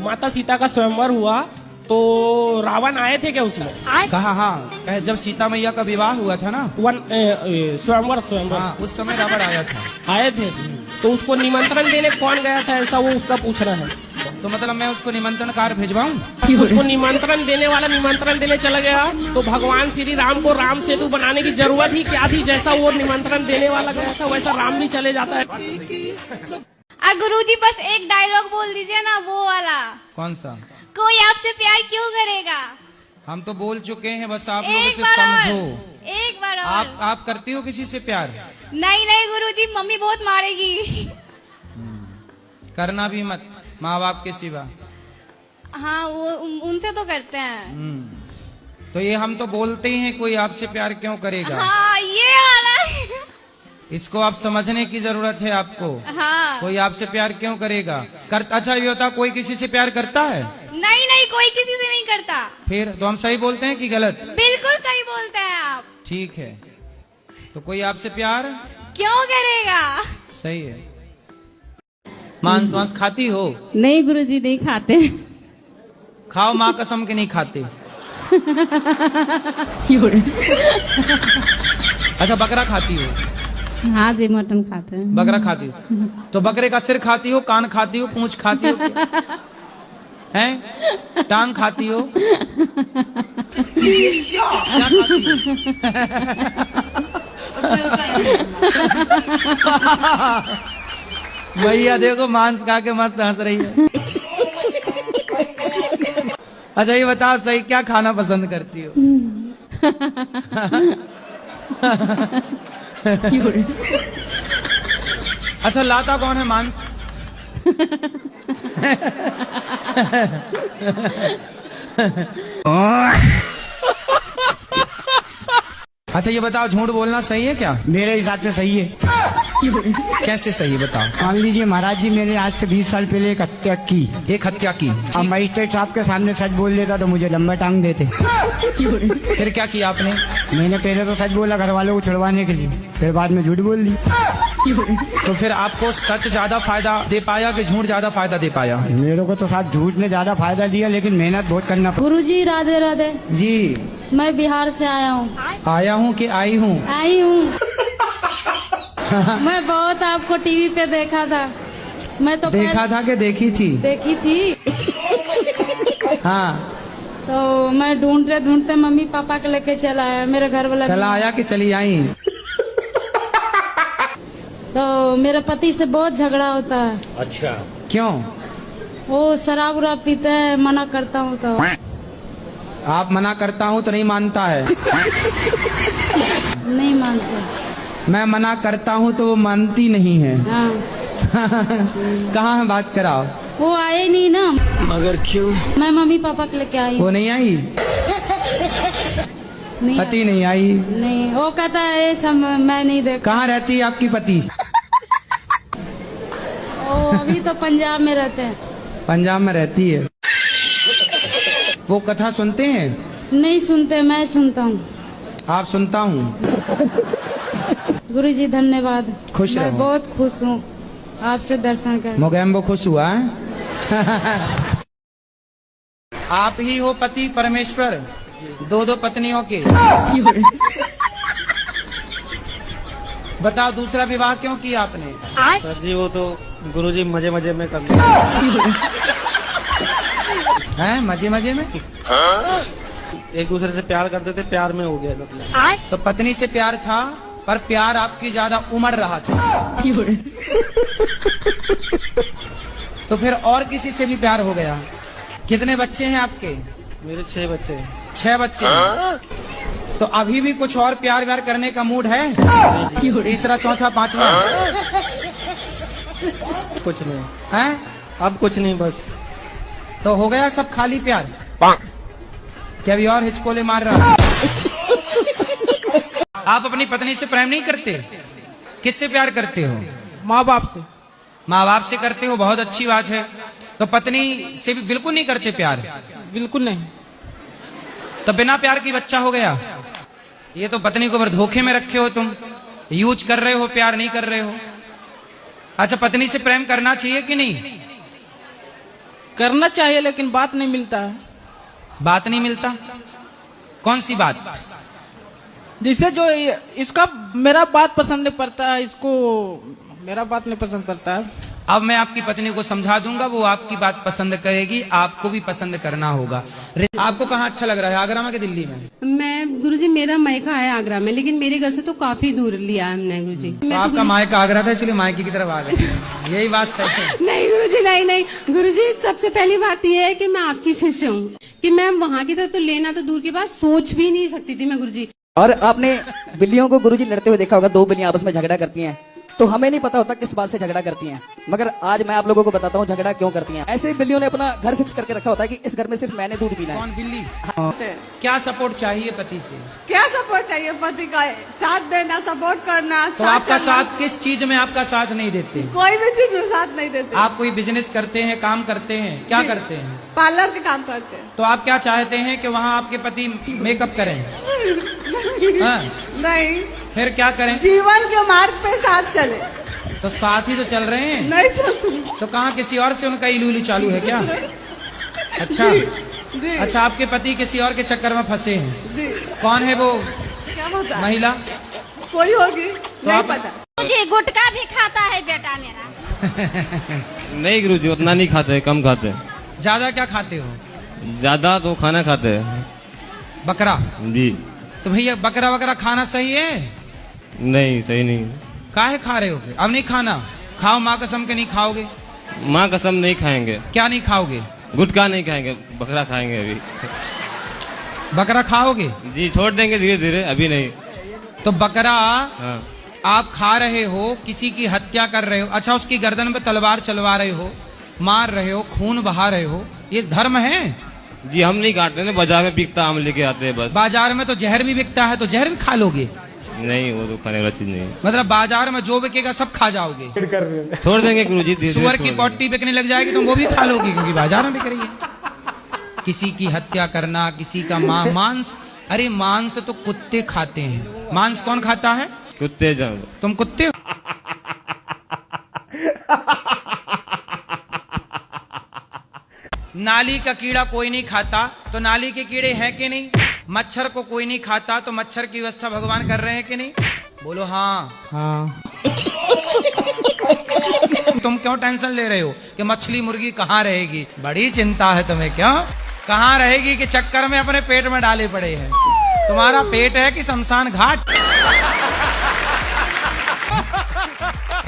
माता सीता का स्वयंवर हुआ तो रावण आए थे क्या उसमें? कहा हाँ, जब सीता मैया का विवाह हुआ था ना, स्वयंवर हाँ, उस समय रावण आया था। आए थे तो उसको निमंत्रण देने कौन गया था, ऐसा वो उसका पूछ रहा है। तो मतलब मैं उसको निमंत्रण कार्ड भिजवाऊं? उसको निमंत्रण देने वाला निमंत्रण देने चला गया तो भगवान श्री राम को राम सेतु बनाने की जरूरत ही क्या थी? जैसा वो निमंत्रण देने वाला गया था वैसा राम भी चले जाता है। गुरुजी बस एक डायलॉग बोल दीजिए ना, वो वाला। कौन सा? कोई आपसे प्यार क्यों करेगा? हम तो बोल चुके हैं, बस आप लोग एक इसे बार और, समझो। एक बार और। आप करती हो किसी से प्यार? नहीं नहीं गुरुजी, मम्मी बहुत मारेगी। करना भी मत, माँ बाप के सिवा। हाँ वो उनसे तो करते हैं। तो ये हम तो बोलते ही हैं, कोई आपसे प्यार क्यों करेगा। हाँ ये वाला। इसको आप समझने की जरूरत है आपको। हाँ कोई आपसे प्यार क्यों करेगा? अच्छा ये होता, कोई किसी से प्यार करता है? नहीं नहीं, कोई किसी से नहीं करता। फिर तो हम सही बोलते हैं कि गलत? बिल्कुल सही बोलते हैं आप। ठीक है, तो कोई आपसे प्यार क्यों करेगा? सही है। मांस वांस खाती हो? नहीं गुरुजी, नहीं खाते। खाओ, माँ कसम के नहीं खाते। अच्छा, बकरा खाती हो? हाँ जी, मटन खाते हैं। बकरा खाती हो तो बकरे का सिर खाती हो, कान खाती हो, पूंछ खाती हो, हैं? टांग खाती हो? क्या खाती हो? भैया देखो, मांस खा के मस्त हंस रही है। अच्छा ये बताओ, सही क्या खाना पसंद करती हो? अच्छा, लाता कौन है मांस? अच्छा ये बताओ, झूठ बोलना सही है क्या? मेरे हिसाब से सही है। कैसे सही है बताओ? मान लीजिए महाराज जी, मैंने आज से 20 साल पहले एक हत्या की। एक हत्या की? अब मजिस्ट्रेट साहब के सामने सच बोल देता तो मुझे लंबा टांग देते। फिर क्या किया आपने? मैंने पहले तो सच बोला घर वालों को छुड़वाने के लिए, फिर बाद में झूठ बोल दी। तो फिर आपको सच ज्यादा फायदा दे पाया कि झूठ ज्यादा फायदा दे पाया? मेरे को तो साथ झूठ ने ज्यादा फायदा दिया, लेकिन मेहनत बहुत करना पड़ा। गुरुजी राधे राधे जी। मैं बिहार से आया हूँ। आया हूँ कि आई हूँ? आई हूँ। मैं बहुत आपको टीवी पे देखा था। मैं तो देखा था कि देखी थी? देखी थी। हाँ। तो मैं ढूंढते मम्मी पापा के लेके चला आया, मेरे घर वाला चला आया कि चली आई? तो मेरे पति से बहुत झगड़ा होता है। अच्छा, क्यों? वो शराब उराब पीते हैं, मना करता हूँ तो। आप मना करता हूँ तो नहीं मानता है? नहीं मानते। मैं मना करता हूँ तो वो मानती नहीं है। हाँ। कहाँ है, बात कराओ। वो आए नहीं ना। मगर क्यों? मैं मम्मी पापा के लेके आई। वो नहीं आई? नहीं पति नहीं आई? नहीं, वो कहता है ये सब मैं नहीं देख। कहाँ रहती है आपकी पति? वो अभी तो पंजाब में रहते हैं। पंजाब में रहती है। वो कथा सुनते हैं? नहीं सुनते, मैं सुनता हूँ। आप? सुनता हूँ। गुरुजी धन्यवाद। खुश मैं रहो। बहुत खुश हूँ आपसे दर्शन कर। मोगैम्बो खुश हुआ है? आप ही हो पति परमेश्वर, दो पत्नियों के। बताओ, दूसरा विवाह क्यों किया आपने? सर जी वो तो गुरुजी मजे मजे में कर लिया। हैं? मजे मजे में? एक दूसरे से प्यार करते थे, प्यार में हो गया सब। तो पत्नी से प्यार था, पर प्यार आपकी ज्यादा उमड़ रहा था। तो फिर और किसी से भी प्यार हो गया? कितने बच्चे हैं आपके? मेरे 6 बच्चे हैं। 6 बच्चे हैं। तो अभी भी कुछ और प्यार व्यार करने का मूड है? तीसरा, चौथा, पांचवा? कुछ नहीं है? अब कुछ नहीं, बस। तो हो गया सब खाली प्यार? क्या अभी और हिचकोले मार रहा? आप अपनी पत्नी से प्रेम नहीं करते? किससे प्यार करते हो? माँ बाप से। माँ बाप से करते हो, बहुत अच्छी बात है। तो पत्नी से भी बिल्कुल नहीं करते प्यार? बिल्कुल नहीं। तो बिना प्यार की बच्चा हो गया? ये तो पत्नी को धोखे में रखे हो तुम, यूज कर रहे हो, प्यार नहीं कर रहे हो। अच्छा, पत्नी से प्रेम करना चाहिए कि नहीं? करना चाहिए लेकिन बात नहीं मिलता है। बात नहीं मिलता? कौन सी बात? जिससे जो इसका मेरा बात पसंद नहीं पड़ता है, इसको मेरा बात नहीं पसंद पड़ता है। अब मैं आपकी पत्नी को समझा दूंगा, वो आपकी बात पसंद करेगी, आपको भी पसंद करना होगा। आपको कहाँ अच्छा लग रहा है, आगरा में कि दिल्ली में? मैं गुरुजी, मेरा मायका है आगरा में, लेकिन मेरे घर से तो काफी दूर लिया है हमने गुरुजी। तो आपका मायका आगरा था इसलिए मायके की तरफ आ गए, यही बात सही है? नहीं गुरुजी, नहीं गुरुजी, सबसे पहली बात यह है कि मैं आपकी शिष्य हूँ, कि मैं वहाँ की तरफ तो लेना तो दूर की बात, सोच भी नहीं सकती थी मैं गुरुजी। और आपने बिल्लियों को गुरुजी लड़ते हुए देखा होगा, दो बिल्लियां आपस में झगड़ा करती हैं, तो हमें नहीं पता होता किस बात से झगड़ा करती हैं, मगर आज मैं आप लोगों को बताता हूँ झगड़ा क्यों करती हैं। ऐसे ही बिल्लियों ने अपना घर फिक्स करके रखा होता है कि इस घर में सिर्फ मैंने दूध पीना है। कौन बिल्ली? क्या सपोर्ट चाहिए पति से? क्या सपोर्ट चाहिए पति का? साथ देना, सपोर्ट करना। तो आपका साथ किस चीज में आपका साथ नहीं देते? कोई भी चीज में साथ नहीं देते। आप कोई बिजनेस करते हैं, काम करते हैं, क्या करते हैं? पार्लर के काम करते हैं। तो आप क्या चाहते हैं कि वहाँ आपके पति मेकअप करें? हाँ? नहीं। फिर क्या करें? जीवन के मार्ग पे साथ चले। तो साथ ही तो चल रहे हैं। नहीं चलते। तो कहाँ किसी और से उनका इलू चालू है क्या? अच्छा जी। अच्छा, आपके पति किसी और के चक्कर में फंसे हैं? जी। कौन है वो क्या पता? महिला? कोई होगी, तो नहीं पता। मुझे गुटखा भी खाता है बेटा मेरा। नहीं गुरुजी, उतना नहीं खाते, कम खाते। ज्यादा क्या खाते हो? ज्यादा तो खाना खाते हैं। बकरा? जी। तो भैया बकरा वकरा खाना सही है? नहीं, सही नहीं। काहे खा रहे हो फिर? अब नहीं खाना, खाओ, माँ कसम के नहीं खाओगे? माँ कसम नहीं खाएंगे। क्या नहीं खाओगे? गुटखा नहीं खाएंगे, बकरा खाएंगे अभी। बकरा खाओगे? जी, छोड़ देंगे धीरे धीरे, अभी नहीं। तो बकरा हाँ। आप खा रहे हो, किसी की हत्या कर रहे हो, अच्छा उसकी गर्दन पे तलवार चलवा रहे हो, मार रहे हो, खून बहा रहे हो, ये धर्म है? जी, हम नहीं काटते ना, बाजार में बिकता, हम लेके आते हैं बस। बाजार में तो जहर भी बिकता है, तो जहर भी खा लोगे? नहीं, वो तो खाने वाला चीज नहीं है। मतलब बाजार में जो बिकेगा सब खा जाओगे? छोड़ देंगे गुरुजी, धीरे सुअर धीरे की पोटी बिकने लग जाएगी तो वो भी खा लोगी, क्योंकि बाजार में बिक रही है। किसी की हत्या करना, किसी का मांस, अरे मांस तो कुत्ते खाते हैं, मांस कौन खाता है? कुत्ते। जान तुम कुत्ते हो? नाली का कीड़ा कोई नहीं खाता, तो नाली के कीड़े हैं कि नहीं? मच्छर को कोई नहीं खाता, तो मच्छर की व्यवस्था भगवान कर रहे हैं कि नहीं? बोलो हाँ। हाँ। तुम क्यों टेंशन ले रहे हो कि मछली मुर्गी कहाँ रहेगी? बड़ी चिंता है तुम्हें, क्या कहाँ रहेगी के चक्कर में अपने पेट में डाले पड़े हैं। तुम्हारा पेट है कि शमशान घाट?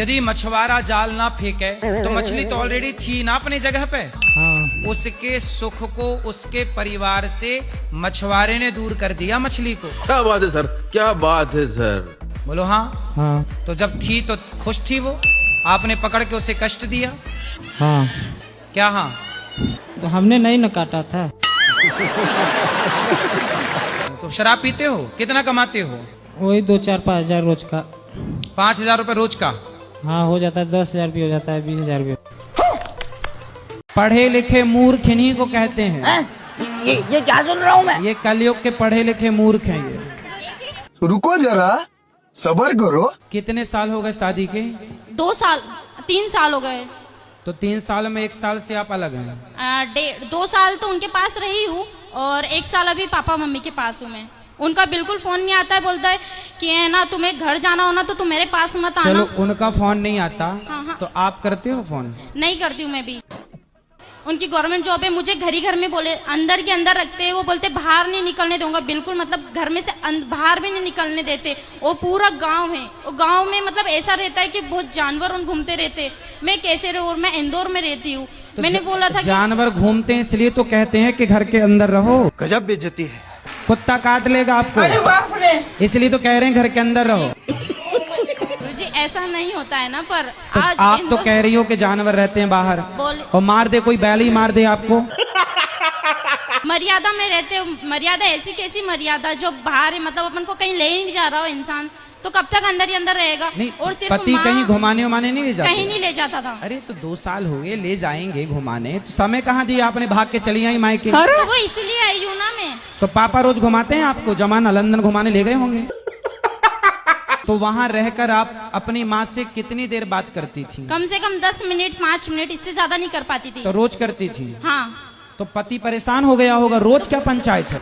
यदि मछुआरा जाल ना फेंके तो मछली तो ऑलरेडी थी ना अपनी जगह पे। हाँ। उसके सुख को उसके परिवार से मछुआरे ने दूर कर दिया मछली को। क्या बात है सर, क्या बात है सर। बोलो हाँ। हाँ। तो जब थी तो खुश थी वो, आपने पकड़ के उसे कष्ट दिया। हाँ। क्या हाँ? तो हमने नहीं न काटा था। तो शराब पीते हो? कितना कमाते हो? वही 2-4-5 हजार रोज का। 5,000 रुपए रोज का? हाँ, हो जाता है, 10,000 भी हो जाता है, 20,000 भी। पढ़े लिखे मूर्ख इन्हीं को कहते हैं। ये क्या सुन रहा हूँ मैं? ये कलयुग के पढ़े लिखे मूर्ख हैं ये। रुको जरा, सब्र करो। कितने साल हो गए शादी के? 2 साल 3 साल हो गए। तो 3 साल में 1 साल से आप अलग हैं? 2 साल तो उनके पास रही हूँ और 1 साल अभी पापा मम्मी के पास हूँ मैं। उनका बिल्कुल फोन नहीं आता है, बोलता है कि है ना तुम्हें घर जाना हो ना तो तुम मेरे पास मत आना। चलो उनका फोन नहीं आता। हाँ। तो आप करते हो फोन? नहीं करती हूँ मैं भी। उनकी गवर्नमेंट जॉब है, मुझे घर ही घर में बोले अंदर के अंदर रखते हैं। वो बोलते बाहर नहीं निकलने दूंगा, बिल्कुल मतलब घर में से बाहर भी नहीं निकलने देते। वो पूरा गांव है, वो गांव में मतलब ऐसा रहता है कि बहुत जानवर उन घूमते रहते। मैं कैसे रहूँ? और मैं इंदौर में रहती हूँ। तो मैंने बोला था जानवर घूमते हैं इसलिए तो कहते हैं कि घर के अंदर रहो। गजब बेइज्जती है। कुत्ता काट लेगा आपको, इसलिए तो कह रहे हैं घर के अंदर रहो। जी ऐसा नहीं होता है ना, पर तो आज आप तो कह रही हो कि जानवर रहते हैं बाहर और मार दे, कोई बैल ही मार दे आपको। मर्यादा में रहते हो। मर्यादा ऐसी कैसी मर्यादा जो बाहर है, मतलब अपन को कहीं ले ही नहीं जा रहा हो इंसान, तो कब तक अंदर ही अंदर रहेगा? और सिर्फ पति कहीं घुमाने उमाने नहीं ले जाते? कहीं नहीं ले जाता था। अरे तो 2 साल हो गए, ले जाएंगे घुमाने, तो समय कहाँ दिया आपने? भाग के चली आई मायके। तो वो इसलिए आई हूँ ना मैं। तो पापा रोज घुमाते हैं आपको? जमाना लंदन घुमाने ले गए होंगे। तो वहाँ रहकर आप अपनी माँ से कितनी देर बात करती थी? कम से कम 10 मिनट 5 मिनट, इससे ज्यादा नहीं कर पाती थी। तो रोज करती थी? हाँ। तो पति परेशान हो गया होगा, रोज क्या पंचायत है?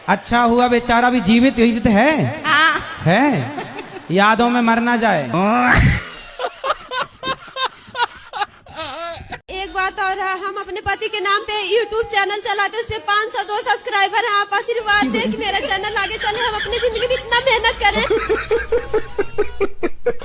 अच्छा हुआ बेचारा भी जीवित है। हाँ। है, यादों में मर ना जाए। एक बात और है, हम अपने पति के नाम पे YouTube चैनल चलाते हैं, उस पे 502 सब्सक्राइबर हैं। आप आशीर्वाद दें कि मेरा चैनल आगे चले, हम अपनी जिंदगी में इतना मेहनत करें।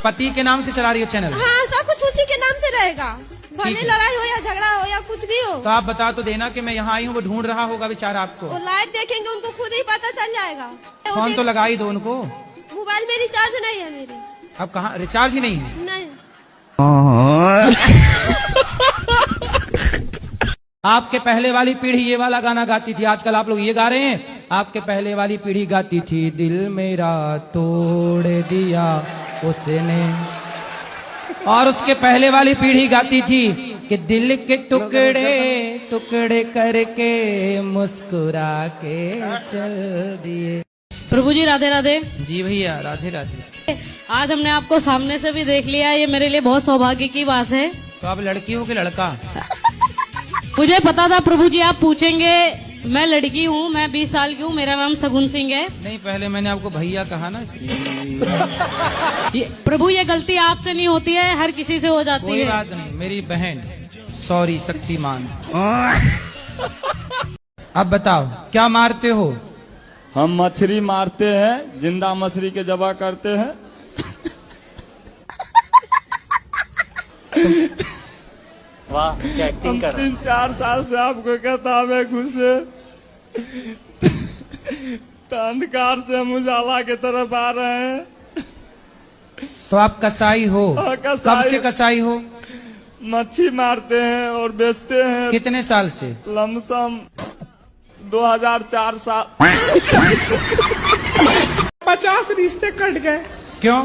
पति के नाम से चला रही हो चैनल? हाँ, सब कुछ उसी के नाम से रहेगा, भले लड़ाई हो या झगड़ा हो या कुछ भी हो। तो आप बता तो देना कि मैं यहाँ आई हूँ, वो ढूंढ रहा होगा बेचारा आपको। वो लाइव देखेंगे, उनको खुद ही पता चल जाएगा। फोन तो लगा ही दो उनको। मोबाइल में रिचार्ज नहीं है मेरी। अब कहाँ रिचार्ज ही नहीं है? नहीं। आपके पहले वाली पीढ़ी ये वाला गाना गाती थी, आजकल आप लोग ये गा रहे हैं। आपके पहले वाली पीढ़ी गाती थी, दिल मेरा तोड़ दिया उसने। और उसके पहले वाली पीढ़ी गाती थी कि दिल के टुकड़े टुकड़े करके मुस्कुरा के चल दिए। प्रभु जी राधे राधे। जी भैया राधे राधे। आज हमने आपको सामने से भी देख लिया, ये मेरे लिए बहुत सौभाग्य की बात है। तो आप लड़की हो कि लड़का? मुझे पता था प्रभु जी आप पूछेंगे। मैं लड़की हूँ, मैं 20 साल की हूँ, मेरा नाम सगुन सिंह है। नहीं, पहले मैंने आपको भैया कहा ना। प्रभु ये गलती आपसे नहीं होती है, हर किसी से हो जाती है। कोई बात नहीं, मेरी बहन। सॉरी शक्तिमान। अब बताओ क्या मारते हो? हम मछली मारते हैं, जिंदा मछली के जबा करते हैं। वाह, क्या एक्टिंग कर रहा है। 3-4 साल से आपको कहता हमें घुसे तो अंधकार से हम उजाला की तरफ आ रहे हैं। तो आप कसाई हो? कब से कसाई हो? मच्छी मारते हैं और बेचते हैं। कितने साल से? लमसम 2004 साल। 50 रिश्ते कट गए। क्यों?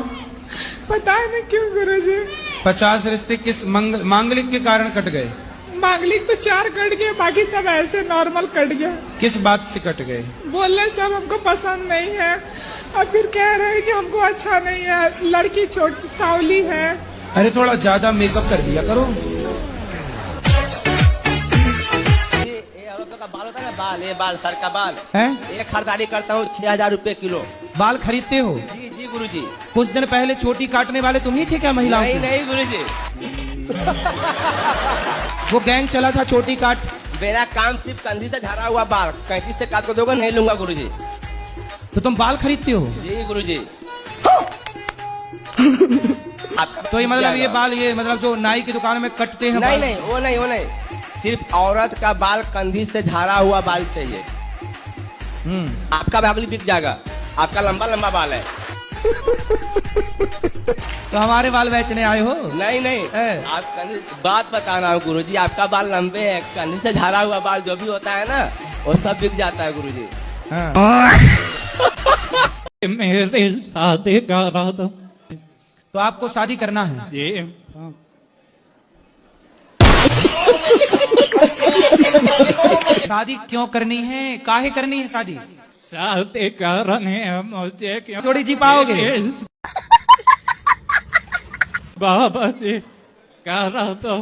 पता नहीं क्यों गुरुजी। 50 रिश्ते किस मांगलिक के कारण कट गए? मांगलिक तो 4 कट गए, बाकी सब ऐसे नॉर्मल कट गया। किस बात से कट गए? बोले सब हमको पसंद नहीं है, और फिर कह रहे हैं कि हमको अच्छा नहीं है, लड़की छोटी सावली है। अरे थोड़ा ज्यादा मेकअप कर दिया करो। बाल होता है ना, बाल, ये बाल सर का बाल है, ये खरीदारी करता हूँ 6000 रुपए किलो। बाल खरीदते हो? जी जी गुरुजी। कुछ दिन पहले छोटी काटने वाले तुम ही थे क्या महिलाओं? नहीं नहीं गुरुजी। वो गैंग चला था छोटी काट। मेरा काम सिर्फ कंधी से झड़ा हुआ बाल, कैंची से काट को दोगे नहीं लूंगा गुरुजी। तो तुम बाल खरीदते हो? जी गुरुजी। तो ये मतलब ये बाल, ये मतलब जो नाई की दुकान में कटते हैं? नहीं नहीं, वो नहीं, वो नहीं, सिर्फ औरत का बाल कंधी से झाड़ा हुआ बाल चाहिए। आपका बाल बिक जाएगा, आपका लंबा लंबा बाल है। तो हमारे बाल बेचने आए हो? नहीं नहीं, आप बात बता रहा हूँ गुरुजी, आपका बाल लंबे है, कंधी से झाड़ा हुआ बाल जो भी होता है ना, वो सब बिक जाता है गुरुजी। मेरे शादी करा दो। तो आपको शादी करना है? जी। शादी क्यों करनी है, काहे करनी है शादी? शादी करनी है मुझे। क्यों? थोड़ी जी पाओगे? बाबा जी करा दो।